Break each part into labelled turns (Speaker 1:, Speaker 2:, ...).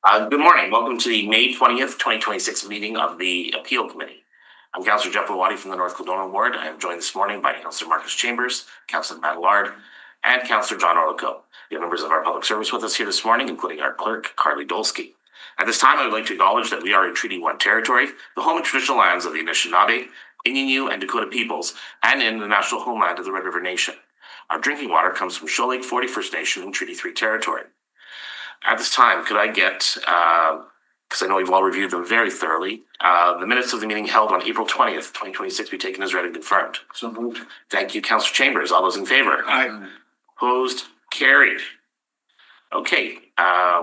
Speaker 1: Good morning. Welcome to the May 20th, 2026 meeting of the Appeal Committee. I'm Councillor Jeff Lawati from the North Kildonan Ward. I am joined this morning by Councillor Marcus Chambers, Councillor Matt Lard, and Councillor John Orlico. We have members of our public service with us here this morning, including our clerk, Carly Dolsky. At this time, I would like to acknowledge that we are in Treaty 1 territory, the home and traditional lands of the Anishinaabe, Innu, and Dakota peoples, and in the national homeland of the Red River Nation. Our drinking water comes from Shoal Lake 41st Nation in Treaty 3 territory. At this time, could I get, because I know we've all reviewed them very thoroughly, the minutes of the meeting held on April 20th, 2026 be taken as read and confirmed?
Speaker 2: So moved.
Speaker 1: Thank you, Councillor Chambers. All those in favor?
Speaker 2: Aye.
Speaker 1: Opposed? Carried. Okay,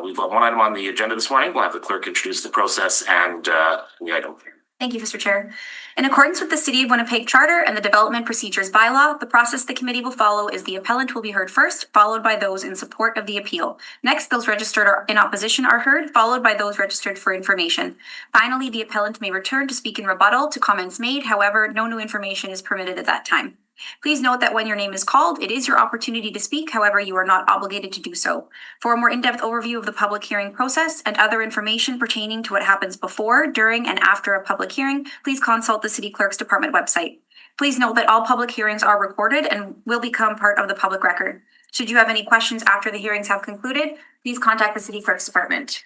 Speaker 1: we've got one item on the agenda this morning. We'll have the clerk introduce the process and the item.
Speaker 3: Thank you, Mr. Chair. In accordance with the City of Winnipeg Charter and the Development Procedures Bylaw, the process the committee will follow is the appellant will be heard first, followed by those in support of the appeal. Next, those registered in opposition are heard, followed by those registered for information. Finally, the appellant may return to speak in rebuttal to comments made. However, no new information is permitted at that time. Please note that when your name is called, it is your opportunity to speak. However, you are not obligated to do so. For a more in-depth overview of the public hearing process and other information pertaining to what happens before, during, and after a public hearing, please consult the City Clerk's Department website. Please note that all public hearings are recorded and will become part of the public record. Should you have any questions after the hearings have concluded, please contact the City Clerk's Department.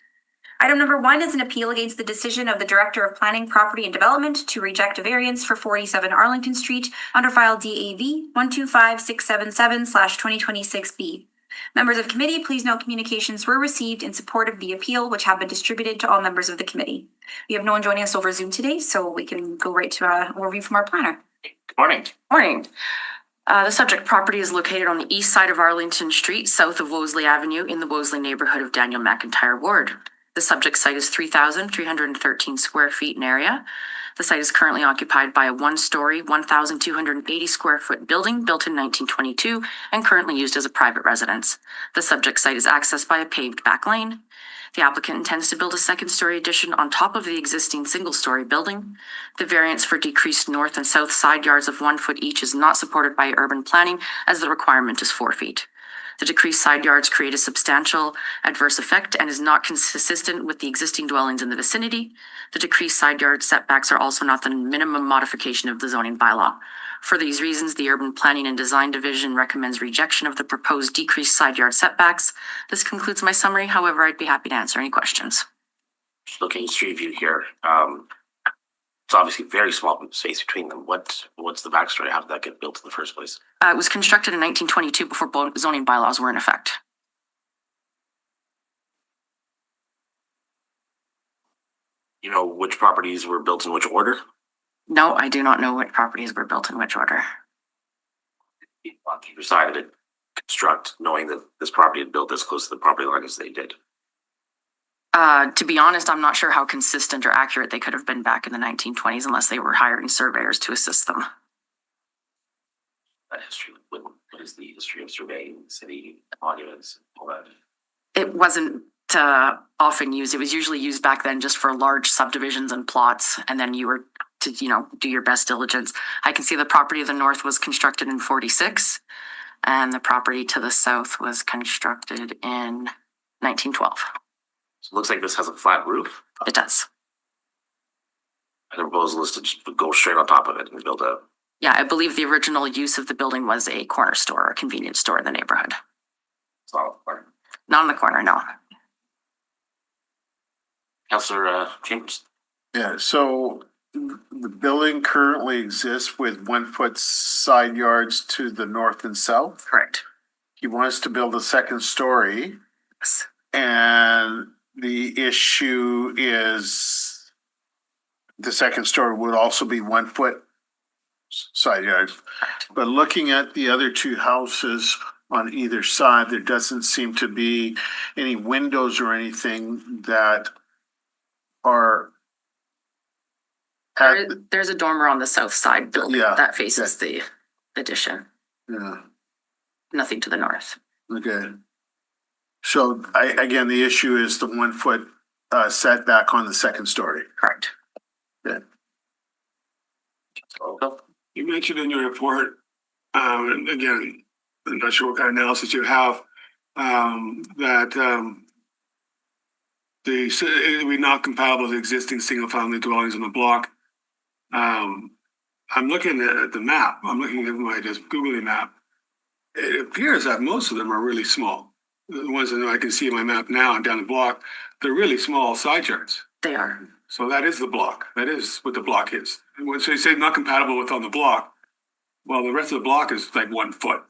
Speaker 3: Item number 1 is an appeal against the decision of the Director of Planning, Property and Development to reject a variance for 47 Arlington Street under file DAV 125677/2026B. Members of committee, please note communications were received in support of the appeal, which have been distributed to all members of the committee. We have no one joining us over Zoom today, so we can go right to a overview from our planner.
Speaker 1: Good morning.
Speaker 4: Morning. The subject property is located on the east side of Arlington Street, south of Wosley Avenue, in the Wosley neighborhood of Daniel McIntyre Ward. The subject site is 3,313 square feet in area. The site is currently occupied by a one-story, 1,280 square foot building built in 1922 and currently used as a private residence. The subject site is accessed by a paved back lane. The applicant intends to build a second-story addition on top of the existing single-story building. The variance for decreased north and south side yards of 1 foot each is not supported by urban planning, as the requirement is 4 feet. The decreased side yards create a substantial adverse effect and is not consistent with the existing dwellings in the vicinity. The decreased side yard setbacks are also not the minimum modification of the zoning bylaw. For these reasons, the Urban Planning and Design Division recommends rejection of the proposed decreased side yard setbacks. This concludes my summary. However, I'd be happy to answer any questions.
Speaker 1: Just looking at street view here. It's obviously very small space between them. What's the backstory? How did that get built in the first place?
Speaker 4: It was constructed in 1922 before zoning bylaws were in effect.
Speaker 1: You know which properties were built in which order?
Speaker 4: No, I do not know what properties were built in which order.
Speaker 1: You decided to construct knowing that this property had built this close to the property line as they did.
Speaker 4: To be honest, I'm not sure how consistent or accurate they could have been back in the 1920s unless they were hiring surveyors to assist them.
Speaker 1: That history, what is the history of surveying city monuments, all that?
Speaker 4: It wasn't often used. It was usually used back then just for large subdivisions and plots, and then you were to, do your best diligence. I can see the property to the north was constructed in 46, and the property to the south was constructed in 1912.
Speaker 1: So it looks like this has a flat roof.
Speaker 4: It does.
Speaker 1: And the proposal is to just go straight on top of it and build a...
Speaker 4: Yeah, I believe the original use of the building was a corner store or a convenience store in the neighborhood.
Speaker 1: It's not a corner.
Speaker 4: Not on the corner, no.
Speaker 1: Councillor Chambers.
Speaker 2: Yeah, so the building currently exists with 1 foot side yards to the north and south.
Speaker 4: Correct.
Speaker 2: He wants to build a second story,
Speaker 4: Yes.
Speaker 2: and the issue is the second story would also be 1 foot side yards. But looking at the other two houses on either side, there doesn't seem to be any windows or anything that are
Speaker 4: There's a dormer on the south side building
Speaker 2: Yeah.
Speaker 4: that faces the addition.
Speaker 2: yeah,
Speaker 4: Nothing to the north.
Speaker 2: okay. So again, the issue is the 1 foot setback on the second story.
Speaker 4: Correct.
Speaker 5: You mentioned in your report, and again, I'm not sure what kind of analysis you have, that it would be not compatible with existing single-family dwellings on the block. I'm looking at the map. I'm looking at my just Googling map. It appears that most of them are really small. The ones that I can see in my map now and down the block, they're really small side yards.
Speaker 4: They are.
Speaker 5: So that is the block. That is what the block is. And when so you say not compatible with on the block, well, the rest of the block is like 1 foot.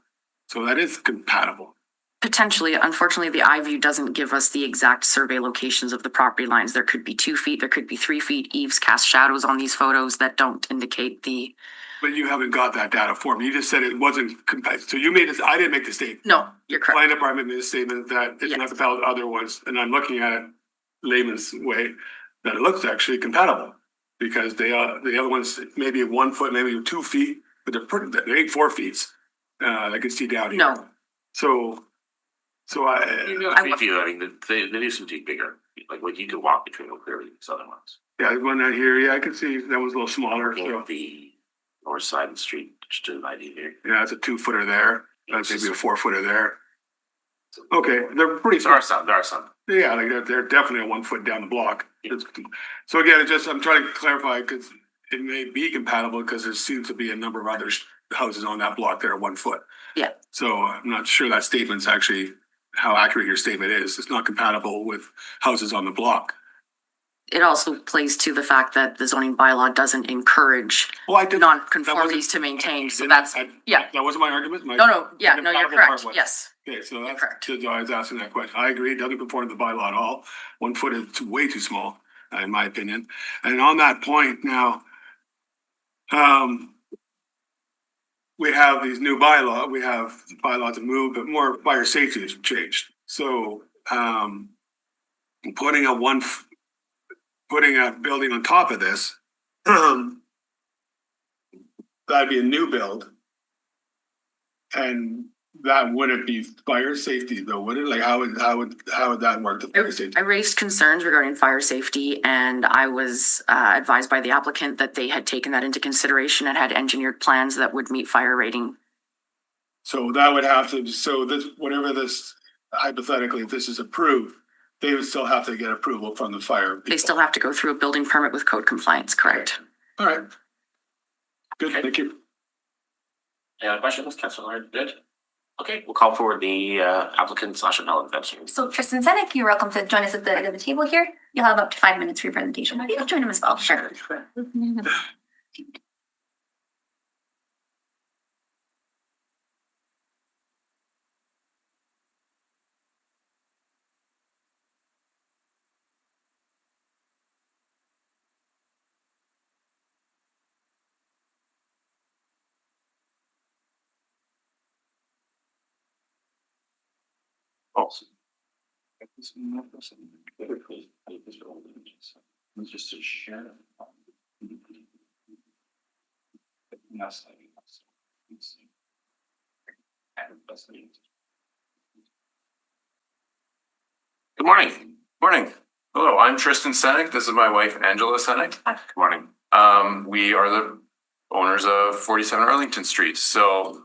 Speaker 5: So that is compatible.
Speaker 4: Potentially, unfortunately, the iView doesn't give us the exact survey locations of the property lines. There could be 2 feet, there could be 3 feet. Eves cast shadows on these photos that don't indicate the,
Speaker 5: But you haven't got that data for me. You just said it wasn't compatible. So you made this, I didn't make the statement.
Speaker 4: no, you're correct.
Speaker 5: Planning department made a statement that it's not
Speaker 4: Yes.
Speaker 5: compatible with other ones, and I'm looking at it layman's way, that it looks actually compatible. Because they are, the other ones, maybe 1 foot, maybe 2 feet, but they ain't 4 feet. I can see down here.
Speaker 4: No.
Speaker 5: So
Speaker 1: You know,
Speaker 4: I
Speaker 1: three feet, I mean, they do seem to be bigger, like you could walk between them clearly, these other ones.
Speaker 5: yeah, the one out here, yeah, I can see that was a little smaller.
Speaker 1: Looking
Speaker 5: So,
Speaker 1: at the north side of the street, just to an idea here.
Speaker 5: yeah, it's a 2-footer there. That's maybe a 4-footer there. Okay, they're pretty.
Speaker 1: There are some.
Speaker 5: Yeah, like they're definitely a 1 foot down the block. So again, I'm trying to clarify because it may be compatible because there seems to be a number of other houses on that block that are 1 foot.
Speaker 4: Yeah.
Speaker 5: So I'm not sure that statement's actually how accurate your statement is. It's not compatible with houses on the block.
Speaker 4: It also plays to the fact that the zoning bylaw doesn't encourage
Speaker 5: Well, I did
Speaker 4: non-conformities to maintain, so that's, yeah.
Speaker 5: That wasn't my argument.
Speaker 4: No, yeah, no, you're
Speaker 5: compatible part
Speaker 4: correct,
Speaker 5: was-
Speaker 4: yes.
Speaker 5: Okay, so that's,
Speaker 4: correct.
Speaker 5: so I was asking that question. I agree, it doesn't conform to the bylaw at all. 1 foot is way too small, in my opinion. And on that point now, we have these new bylaw, we have bylaws to move, but more fire safety has changed. So, putting a building on top of this, that'd be a new build. And that wouldn't be fire safety though, would it? Like, how would that work, the fire safety?
Speaker 4: I raised concerns regarding fire safety and I was advised by the applicant that they had taken that into consideration and had engineered plans that would meet fire rating.
Speaker 5: So that would have to, so this, whatever this, hypothetically, if this is approved, they would still have to get approval from the fire people.
Speaker 4: They still have to go through a building permit with code compliance, correct?
Speaker 5: All right. Good,
Speaker 1: Okay.
Speaker 5: thank you.
Speaker 1: Any other questions, Councilor Lord? Good? Okay, we'll call forward the applicant / appellant then.
Speaker 3: So Tristan Senek, you're welcome to join us at the end of the table here. You'll have up to 5 minutes for your presentation. You'll join him as well, sure.
Speaker 1: Awesome.
Speaker 6: Just to share.
Speaker 1: Good morning.
Speaker 6: Morning. Hello, I'm Tristan Senek. This is my wife, Angela Senek.
Speaker 1: Good morning.
Speaker 6: We are the owners of 47 Arlington Street. So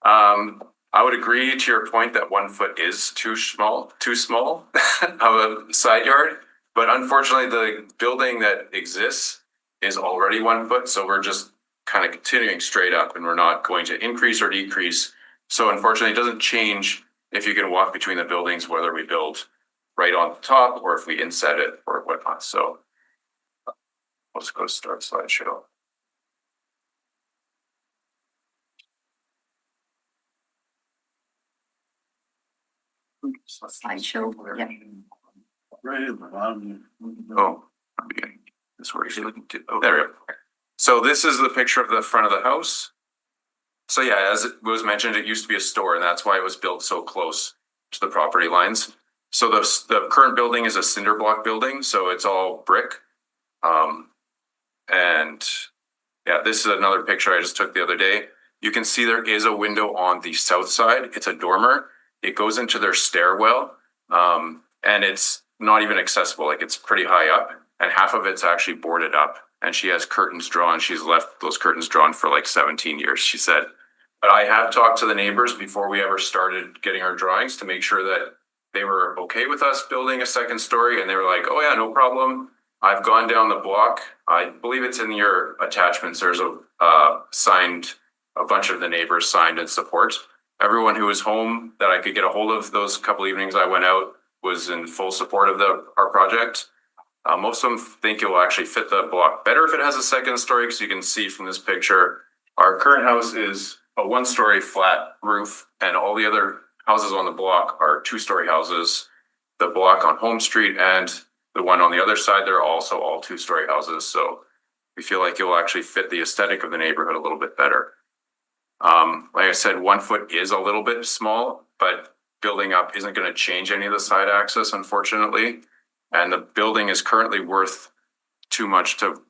Speaker 6: I would agree to your point that 1 foot is too small of a side yard. But unfortunately, the building that exists is already 1 foot. So we're just kind of continuing straight up and we're not going to increase or decrease. So unfortunately, it doesn't change if you can walk between the buildings, whether we build right on top or if we inset it or whatnot. So let's go start slideshow.
Speaker 3: Slideshow, yeah.
Speaker 2: Right at the bottom.
Speaker 6: Oh, I'm beginning. This where you're looking to. Oh, there we go. So this is the picture of the front of the house. So yeah, as it was mentioned, it used to be a store and that's why it was built so close to the property lines. So the current building is a cinder block building, so it's all brick. And yeah, this is another picture I just took the other day. You can see there is a window on the south side. It's a dormer. It goes into their stairwell. And it's not even accessible. Like it's pretty high up and half of it's actually boarded up. And she has curtains drawn. She's left those curtains drawn for like 17 years, she said. But I have talked to the neighbors before we ever started getting our drawings to make sure that they were okay with us building a second story, and they were like, oh yeah, no problem. I've gone down the block. I believe it's in your attachments. There's a signed, a bunch of the neighbors signed in support. Everyone who was home that I could get a hold of those couple evenings I went out was in full support of our project. Most of them think it will actually fit the block better if it has a second story, because you can see from this picture, our current house is a 1-story flat roof, and all the other houses on the block are 2-story houses. The block on Home Street and the one on the other side, they're also all 2-story houses. So we feel like it will actually fit the aesthetic of the neighborhood a little bit better. Like I said, 1 foot is a little bit small, but building up isn't going to change any of the side access, unfortunately. And the building is currently worth too much to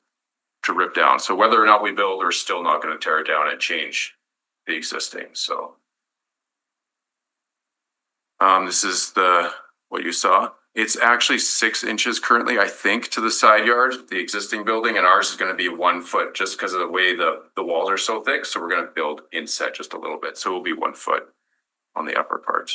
Speaker 6: rip down. So whether or not we build, we're still not going to tear it down and change the existing. So this is what you saw. It's actually 6 inches currently, I think, to the side yard, the existing building, and ours is going to be 1 foot just because of the way the walls are so thick. So we're going to build inset just a little bit. So it will be 1 foot on the upper part.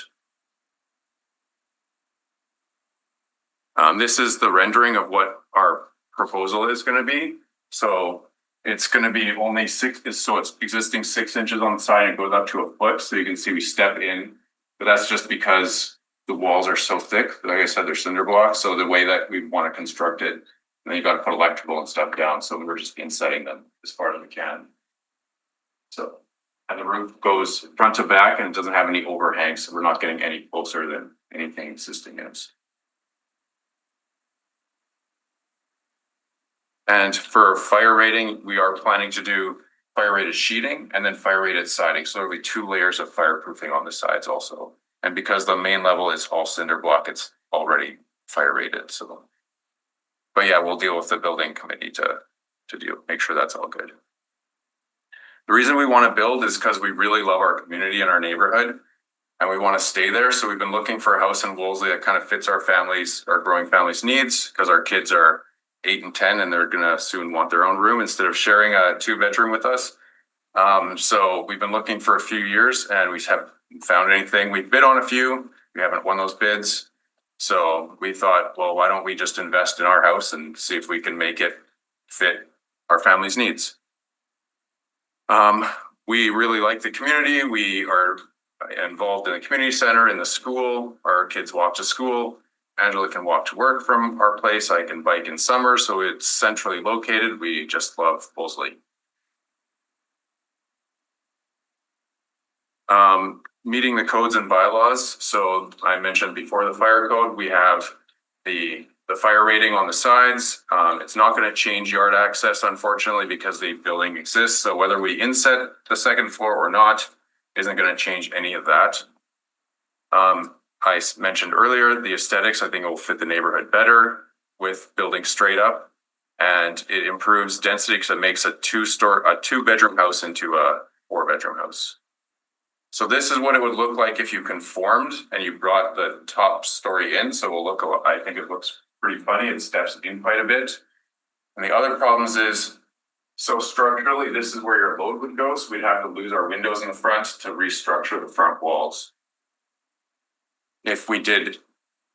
Speaker 6: This is the rendering of what our proposal is going to be. So it's going to be only 6, so it's existing 6 inches on the side and goes up to 1 foot. So you can see we step in, but that's just because the walls are so thick. Like I said, they're cinder blocks. So the way that we want to construct it, then you got to put electrical and stuff down. So we're just insetting them as far as we can. So, and the roof goes front to back and it doesn't have any overhangs. So we're not getting any closer than anything existing is. And for fire rating, we are planning to do fire rated sheeting and then fire rated siding. So there'll be 2 layers of fireproofing on the sides also. And because the main level is all cinder block, it's already fire rated. So, but yeah, we'll deal with the building committee to make sure that's all good. The reason we want to build is because we really love our community and our neighborhood, and we want to stay there. So we've been looking for a house in Wolseley that kind of fits our growing families' needs, because our kids are 8 and 10 and they're gonna soon want their own room instead of sharing a 2-bedroom with us. So we've been looking for a few years and we haven't found anything. We've bid on a few, we haven't won those bids. So we thought, well, why don't we just invest in our house and see if we can make it fit our family's needs. We really like the community. We are involved in the community center, in the school. Our kids walk to school. Angela can walk to work from our place. I can bike in summer, so it's centrally located. We just love Wolseley. Meeting the codes and bylaws. So I mentioned before the fire code, we have the fire rating on the sides. It's not going to change yard access, unfortunately, because the building exists. So whether we inset the second floor or not isn't going to change any of that. I mentioned earlier, the aesthetics, I think it will fit the neighborhood better with building straight up, and it improves density because it makes a 2-bedroom house into a 4-bedroom house. So this is what it would look like if you conformed and you brought the top story in. So we'll look, I think it looks pretty funny. It steps in quite a bit. And the other problems is, so structurally, this is where your load would go. So we'd have to lose our windows in the front to restructure the front walls if we did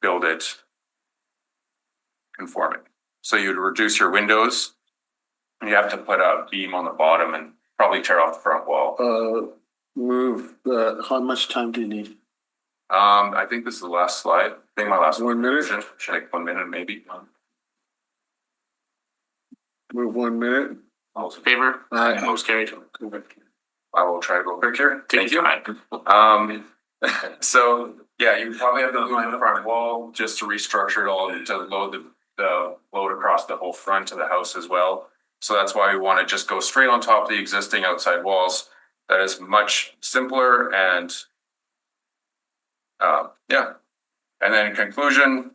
Speaker 6: build it conforming. So you'd reduce your windows and you have to put a beam on the bottom and probably tear off the front wall.
Speaker 2: How much time do you need?
Speaker 6: I think this is the last slide. I think my last
Speaker 2: 1 minute?
Speaker 6: Should like 1 minute maybe.
Speaker 2: Move 1 minute.
Speaker 1: All those in favor?
Speaker 2: Aye.
Speaker 1: Most carried.
Speaker 6: I will try to go quick here.
Speaker 1: Take your time.
Speaker 6: So yeah, you probably have to move the front wall just to restructure it all to load the load across the whole front of the house as well. So that's why we want to just go straight on top of the existing outside walls. That is much simpler and yeah. And then in conclusion,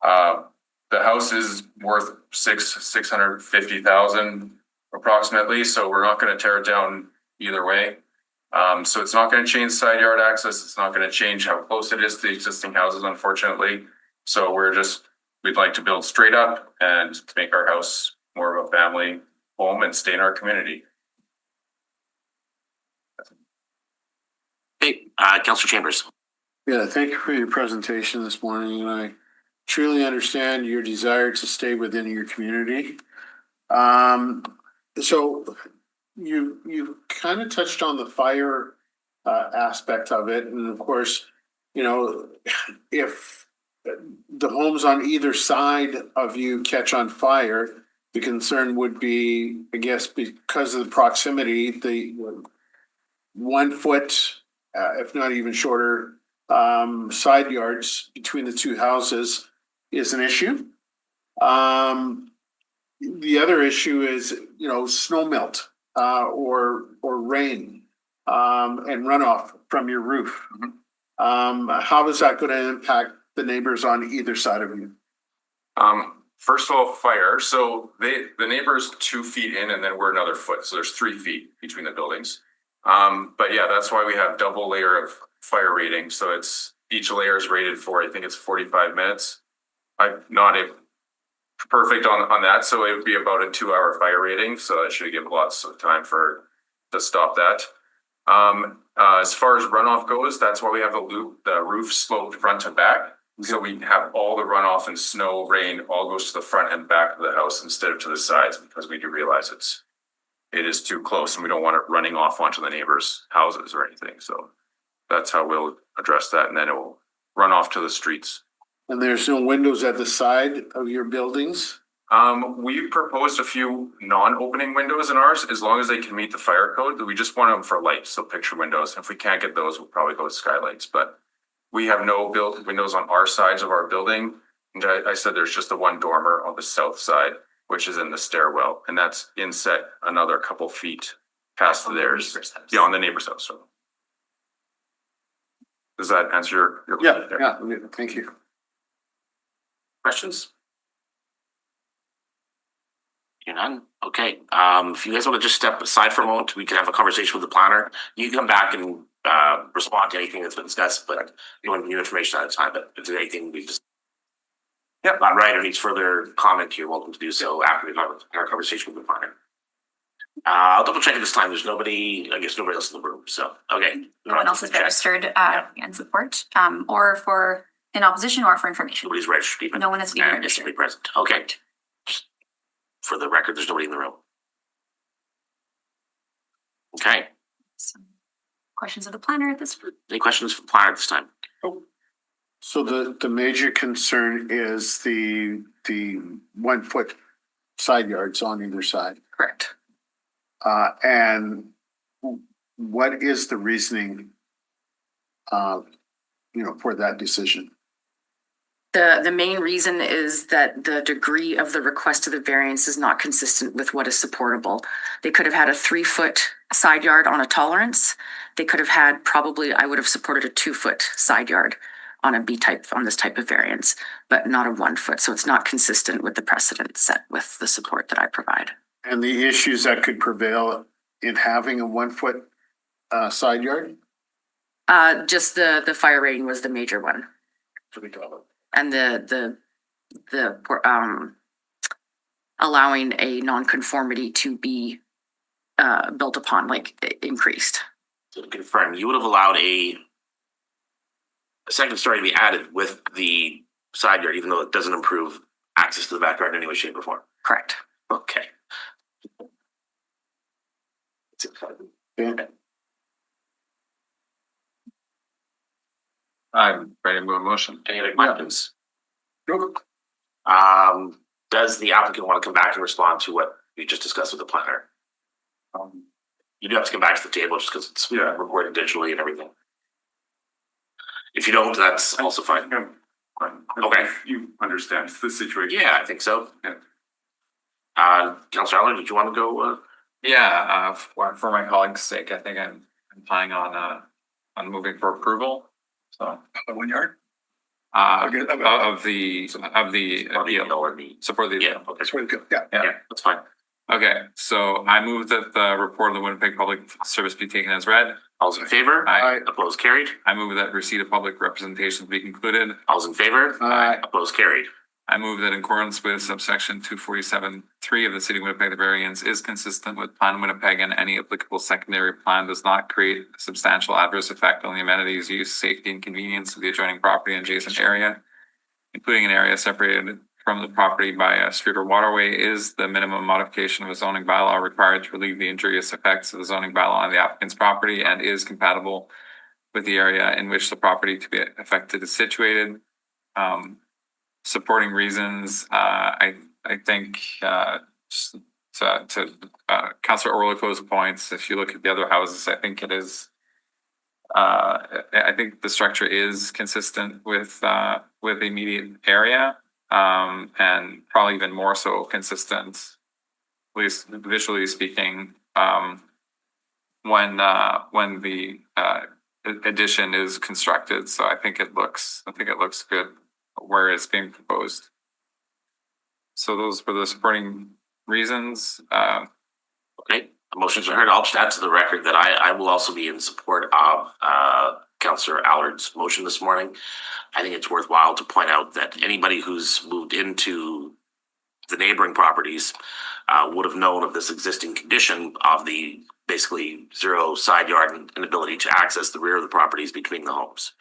Speaker 6: the house is worth $650,000 approximately. So we're not going to tear it down either way. So it's not going to change side yard access. It's not going to change how close it is to the existing houses, unfortunately. So we'd like to build straight up and to make our house more of a family home and stay in our community.
Speaker 1: Okay, Councillor Chambers.
Speaker 2: Yeah, thank you for your presentation this morning, and I truly understand your desire to stay within your community. So you kind of touched on the fire aspect of it, and of course, you know, if the homes on either side of you catch on fire, the concern would be, I guess, because of the proximity, the 1 foot, if not even shorter, side yards between the two houses is an issue. The other issue is, you know, snow melt, or rain, and runoff from your roof. How is that gonna impact the neighbors on either side of you?
Speaker 6: First of all, fire. So the neighbor's 2 feet in and then we're another foot. So there's 3 feet between the buildings. But yeah, that's why we have double layer of fire rating. So it's each layer is rated for, I think it's 45 minutes. I'm not perfect on that. So it would be about a 2-hour fire rating. So that should give lots of time to stop that. As far as runoff goes, that's why we have the roof sloped front to back. So we have all the runoff and snow, rain, all goes to the front and back of the house instead of to the sides, because we do realize it is too close and we don't want it running off onto the neighbors' houses or anything. So that's how we'll address that, and then it will run off to the streets.
Speaker 2: And there's no windows at the side of your buildings?
Speaker 6: We proposed a few non-opening windows in ours, as long as they can meet the fire code. We just want them for lights, so picture windows. If we can't get those, we'll probably go with skylights, but we have no built windows on our sides of our building. And I said there's just the one dormer on the south side, which is in the stairwell, and that's inset another couple feet past theirs. Yeah, on the neighbor's house. So does that answer your question there?
Speaker 2: Yeah, thank you.
Speaker 1: Questions? You're none? Okay, if you guys want to just step aside for a moment, we can have a conversation with the planner. You can come back and respond to anything that's been discussed, but you want new information at a time, but if there's anything we just not right or needs further comment, you're welcome to do so after we've had our conversation with the planner. I'll double check at this time. There's nobody, I guess nobody else in the room, so, okay.
Speaker 3: No one else is registered in support, or for in opposition or for information.
Speaker 1: Nobody's registered even.
Speaker 3: No one is even
Speaker 1: And
Speaker 3: registered.
Speaker 1: somebody present, okay. For the record, there's nobody in the room. Okay,
Speaker 3: So, questions of the planner at this?
Speaker 1: any questions for the planner at this time?
Speaker 2: So the major concern is the 1 foot side yards on either side.
Speaker 4: Correct.
Speaker 2: And what is the reasoning, for that decision?
Speaker 4: The main reason is that the degree of the request of the variance is not consistent with what is supportable. They could have had a 3-foot side yard on a tolerance. They could have had I would have supported a 2-foot side yard on a B type, on this type of variance, but not a 1 foot. So it's not consistent with the precedent set with the support that I provide.
Speaker 2: And the issues that could prevail in having a 1 foot side yard?
Speaker 4: Just the fire rating was the major one. And the allowing a nonconformity to be built upon, like increased.
Speaker 1: So to confirm, you would have allowed a second story to be added with the side yard, even though it doesn't improve access to the backyard in any way, shape, or form.
Speaker 4: Correct.
Speaker 1: Okay.
Speaker 2: Yeah.
Speaker 7: I'm ready to move a motion.
Speaker 1: Any other questions?
Speaker 2: Nope.
Speaker 1: Does the applicant want to come back and respond to what we just discussed with the planner? You do have to come back to the table just because it's recorded digitally and everything. If you don't, that's also fine. Okay.
Speaker 5: You understand the situation.
Speaker 1: Yeah, I think so. Councilor Allen, did you want to go?
Speaker 7: Yeah, for my colleague's sake, I think I'm planning on moving for approval. So
Speaker 5: 1 yard?
Speaker 7: of the appeal.
Speaker 1: Or me?
Speaker 7: Support the
Speaker 1: Yeah,
Speaker 7: appeal.
Speaker 1: okay.
Speaker 5: Yeah.
Speaker 1: Yeah, that's fine.
Speaker 7: Okay, so I move that the report of the Winnipeg Public Service be taken as read.
Speaker 1: All's in favor?
Speaker 7: Aye.
Speaker 1: Opposed, carried.
Speaker 7: I move that receipt of public representation be concluded.
Speaker 1: All's in favor?
Speaker 2: Aye.
Speaker 1: Opposed, carried.
Speaker 7: I move that in accordance with subsection 247(3) of the City of Winnipeg, the variance is consistent with Plan Winnipeg and any applicable secondary plan does not create substantial adverse effect on the amenities, use, safety, and convenience of the adjoining property and adjacent area, including an area separated from the property by a street or waterway, is the minimum modification of a zoning bylaw required to relieve the injurious effects of the zoning bylaw on the applicant's property and is compatible with the area in which the property to be affected is situated. Supporting reasons, I think, just to Councillor Orliko's points, if you look at the other houses, I think it is, I think the structure is consistent with the immediate area, and probably even more so consistent, at least visually speaking, when the addition is constructed. So I think it looks good where it's being proposed. So those were the supporting reasons.
Speaker 1: Okay, motions are heard. I'll just add to the record that I will also be in support of Councillor Allard's motion this morning. I think it's worthwhile to point out that anybody who's moved into the neighboring properties would have known of this existing condition of the basically zero side yard and inability to access the rear of the properties between the homes.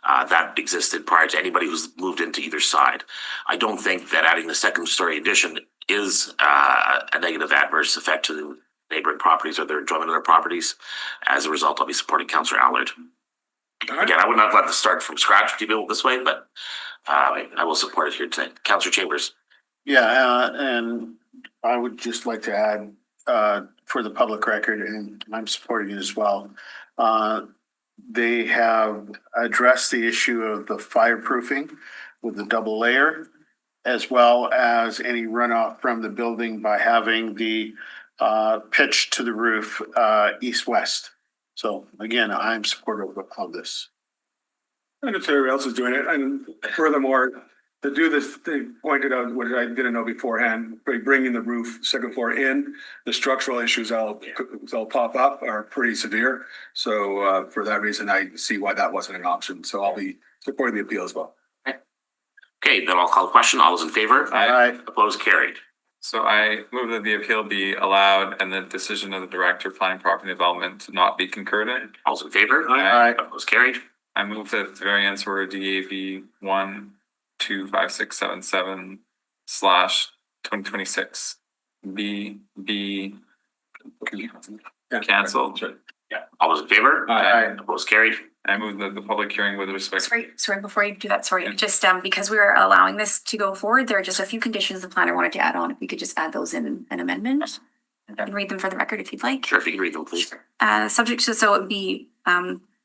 Speaker 1: That existed prior to anybody who's moved into either side. I don't think that adding the second story addition is a negative adverse effect to the neighboring properties or their enjoyment of their properties. As a result, I'll be supporting Councillor Allard. Again, I would not let this start from scratch to build this way, but I will support it here tonight. Councillor Chambers.
Speaker 2: Yeah, and I would just like to add, for the public record, and I'm supporting it as well. They have addressed the issue of the fireproofing with the double layer, as well as any runoff from the building by having the pitch to the roof east-west. So again, I'm supportive of this.
Speaker 5: And if everybody else is doing it, and furthermore, to do this, they pointed out what I didn't know beforehand, by bringing the roof second floor in, the structural issues that'll pop up are pretty severe. So for that reason, I see why that wasn't an option. So I'll be supporting the appeal as well.
Speaker 1: Okay, then I'll call the question. All those in favor?
Speaker 2: Aye.
Speaker 1: Opposed? Carried.
Speaker 7: So I move that the appeal be allowed and the decision of the Director of Planning Property Development to not be concurred in.
Speaker 1: All those in favor?
Speaker 2: Aye.
Speaker 1: Opposed? Carried.
Speaker 7: I move that the variance order DAV 1-25677 / 2026 be cancelled.
Speaker 1: Yeah. All those in favor?
Speaker 2: Aye.
Speaker 1: Opposed? Carried.
Speaker 7: I move that the public hearing with respect.
Speaker 3: Sorry, before you do that, just because we are allowing this to go forward, there are just a few conditions the planner wanted to add on. If we could just add those in an amendment. I can read them for the record if you'd like.
Speaker 1: Sure, if you can read them, please.
Speaker 3: Subject to, so it would be,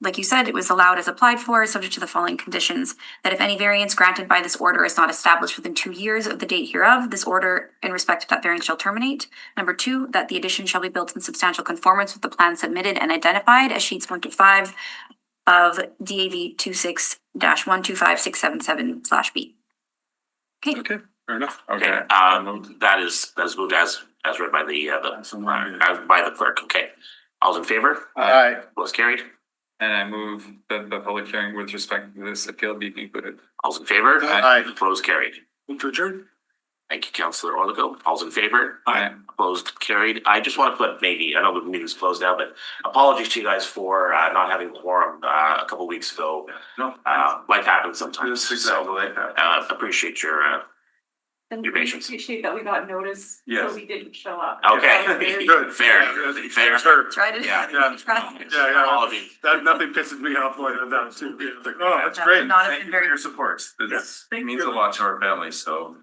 Speaker 3: like you said, it was allowed as applied for, subject to the following conditions. That if any variance granted by this order is not established within 2 years of the date hereof, this order in respect of that variance shall terminate. Number 2, that the addition shall be built in substantial conformance with the plan submitted and identified as sheets 1 to 5 of DAV 26-125677/B.
Speaker 5: Okay, fair enough.
Speaker 1: Okay, that is moved as read by the clerk. Okay. All those in favor?
Speaker 2: Aye.
Speaker 1: Opposed? Carried.
Speaker 7: And I move that the public hearing with respect to this appeal be concluded.
Speaker 1: All those in favor?
Speaker 2: Aye.
Speaker 1: Opposed? Carried.
Speaker 5: Move to adjourn.
Speaker 1: Thank you, Councillor Orlico. All those in favor?
Speaker 5: Aye.
Speaker 1: Opposed? Carried. I just want to put maybe, I know the meeting's closed now, but apologies to you guys for not having quorum a couple weeks ago.
Speaker 5: No.
Speaker 1: Life happens sometimes.
Speaker 5: Yes,
Speaker 1: So
Speaker 5: exactly.
Speaker 1: appreciate your patience.
Speaker 8: Appreciate that we got notice,
Speaker 5: Yes.
Speaker 8: so we didn't show up.
Speaker 1: Okay.
Speaker 5: Good.
Speaker 1: Fair. Fair.
Speaker 3: Try to.
Speaker 1: Yeah.
Speaker 5: Yeah.
Speaker 1: All of you.
Speaker 5: That, nothing pisses me off more than that too. Like, oh, that's
Speaker 3: That
Speaker 5: great.
Speaker 3: would not have been very.
Speaker 6: support.
Speaker 5: Yes.
Speaker 6: This means a lot to our family, so